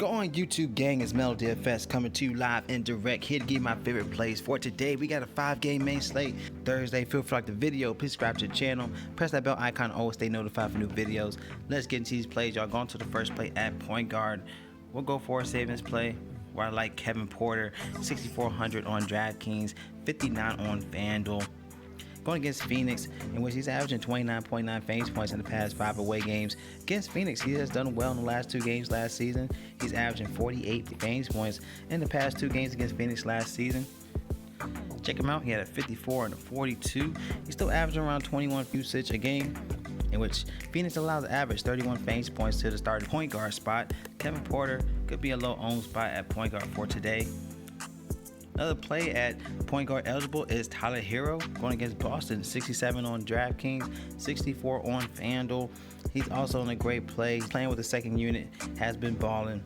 Go on YouTube gang, it's Melo DFS coming to you live and direct, here to give you my favorite plays for today. We got a 5-game main slate Thursday. Feel free to like the video, please subscribe to the channel, press that bell icon, always stay notified for new videos. Let's get into these plays. Y'all going to the first play at point guard. We'll go for a savings play where I like Kevin Porter, 6,400 on DraftKings, 59 on FanDuel. Going against Phoenix, in which he's averaging 29.9 fantasy points in the past 5 away games. Against Phoenix, he has done well in the last 2 games last season. He's averaging 48 fantasy points in the past 2 games against Phoenix last season. Check him out, he had a 54 and a 42. He's still averaging around 21 usage a game, in which Phoenix allows an average 31 fantasy points to the starting point guard spot. Kevin Porter could be a low owned spot at point guard for today. Another play at point guard eligible is Tyler Hero going against Boston, 67 on DraftKings, 64 on FanDuel. He's also in a great play. He's playing with the second unit, has been balling,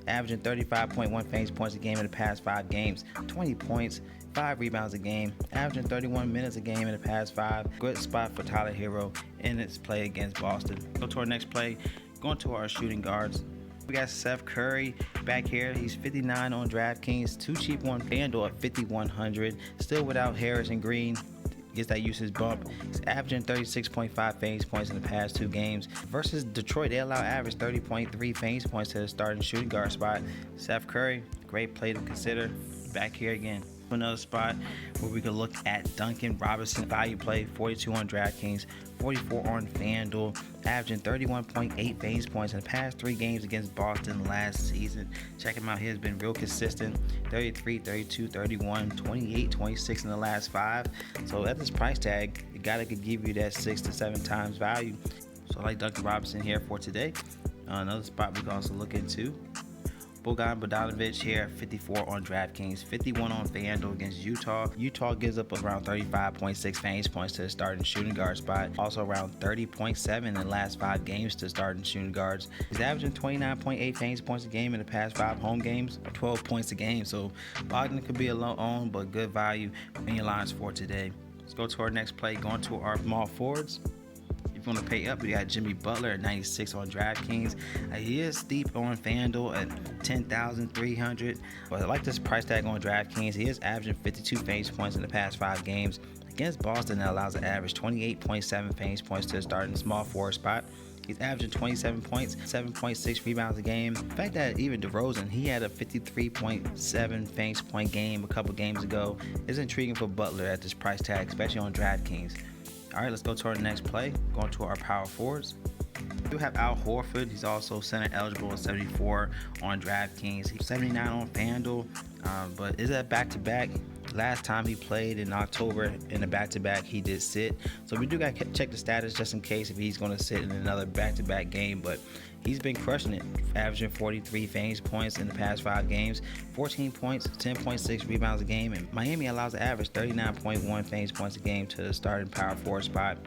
averaging 35.1 fantasy points a game in the past 5 games, 20 points, 5 rebounds a game, averaging 31 minutes a game in the past 5. Good spot for Tyler Hero in its play against Boston. Go to our next play, going to our shooting guards. We got Seth Curry back here. He's 59 on DraftKings, too cheap on FanDuel at 5,100. Still without Harris and Green. Gets that usage bump. He's averaging 36.5 fantasy points in the past 2 games. Versus Detroit, they allow average 30.3 fantasy points to the starting shooting guard spot. Seth Curry, great play to consider. Back here again. Another spot where we could look at Duncan Robinson, value play, 42 on DraftKings, 44 on FanDuel, averaging 31.8 fantasy points in the past 3 games against Boston last season. Check him out, he has been real consistent, 33, 32, 31, 28, 26 in the last 5. So at this price tag, it gotta give you that 6 to 7 times value. So I like Duncan Robinson here for today. Another spot we can also look into, Bogan Bogdanovic here, 54 on DraftKings, 51 on FanDuel against Utah. Utah gives up around 35.6 fantasy points to the starting shooting guard spot. Also around 30.7 in the last 5 games to starting shooting guards. He's averaging 29.8 fantasy points a game in the past 5 home games, 12 points a game. So Bogdan could be a low owned, but good value in your lines for today. Let's go to our next play, going to our small forwards. If you want to pay up, we got Jimmy Butler at 96 on DraftKings. He is steep on FanDuel at 10,300, but I like this price tag on DraftKings. He is averaging 52 fantasy points in the past 5 games. Against Boston, that allows an average 28.7 fantasy points to the starting small forward spot. He's averaging 27 points, 7.6 rebounds a game. The fact that even DeRozan, he had a 53.7 fantasy point game a couple games ago, is intriguing for Butler at this price tag, especially on DraftKings. All right, let's go to our next play. Going to our power forwards. We do have Al Horford. He's also center eligible at 74 on DraftKings. He's 79 on FanDuel, but is that back-to-back? Last time he played in October in a back-to-back, he did sit. So we do got to check the status just in case if he's going to sit in another back-to-back game. But he's been crushing it, averaging 43 fantasy points in the past 5 games, 14 points, 10.6 rebounds a game. And Miami allows an average 39.1 fantasy points a game to the starting power forward spot.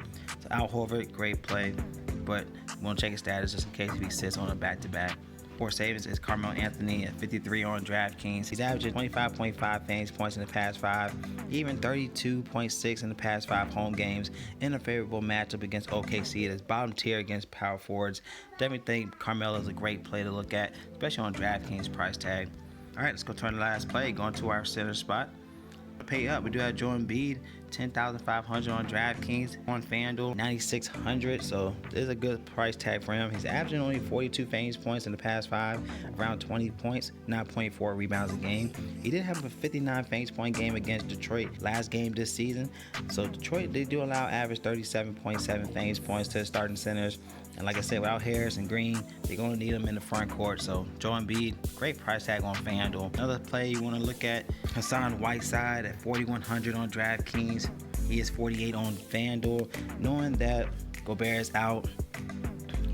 So Al Horford, great play, but we want to check his status just in case if he sits on a back-to-back. For savings is Carmelo Anthony at 53 on DraftKings. He's averaging 25.5 fantasy points in the past 5, even 32.6 in the past 5 home games in a favorable matchup against OKC. It is bottom tier against power forwards. Definitely think Carmelo is a great play to look at, especially on DraftKings price tag. All right, let's go to the last play, going to our center spot. Pay up, we do have Joel Embiid, 10,500 on DraftKings. On FanDuel, 9,600, so this is a good price tag for him. He's averaging only 42 fantasy points in the past 5, around 20 points, 9.4 rebounds a game. He did have a 59 fantasy point game against Detroit last game this season. So Detroit, they do allow average 37.7 fantasy points to the starting centers. And like I said, without Harris and Green, they're going to need them in the front court. So Joel Embiid, great price tag on FanDuel. Another play you want to look at, Hassan Whiteside at 4,100 on DraftKings. He is 48 on FanDuel. Knowing that Gobert is out,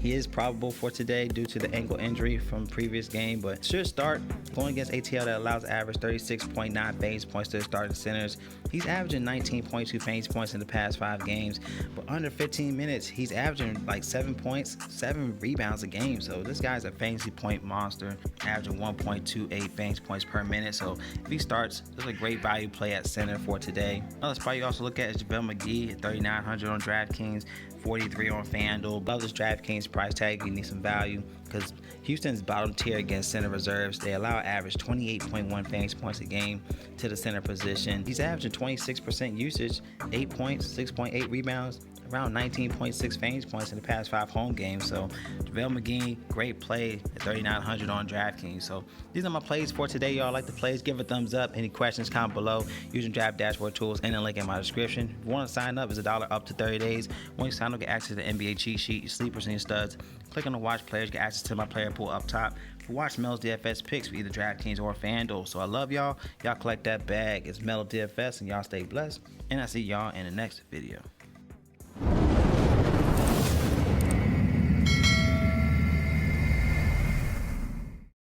he is probable for today due to the ankle injury from previous game, but should start. Going against ATL that allows average 36.9 fantasy points to the starting centers. He's averaging 19.2 fantasy points in the past 5 games, but under 15 minutes, he's averaging like 7 points, 7 rebounds a game. So this guy's a fantasy point monster, averaging 1.28 fantasy points per minute. So if he starts, this is a great value play at center for today. Another spot you also look at is JaVale McGee at 3,900 on DraftKings, 43 on FanDuel. Love this DraftKings price tag. You need some value. because Houston's bottom tier against center reserves. They allow an average 28.1 fantasy points a game to the center position. He's averaging 26% usage, 8 points, 6.8 rebounds, around 19.6 fantasy points in the past 5 home games. So JaVale McGee, great play at 3,900 on DraftKings. So these are my plays for today. Y'all like the plays, give a thumbs up. Any questions, comment below using draft dashboard tools and the link in my description. If you want to sign up, it's $1 up to 30 days. When you sign up, get access to the NBA cheat sheet, your sleepers and your studs. Click on the watch players, get access to my player pool up top. Watch Mel's DFS picks for either DraftKings or FanDuel. So I love y'all. Y'all collect that bag. It's Melo DFS, and y'all stay blessed. And I see y'all in the next video.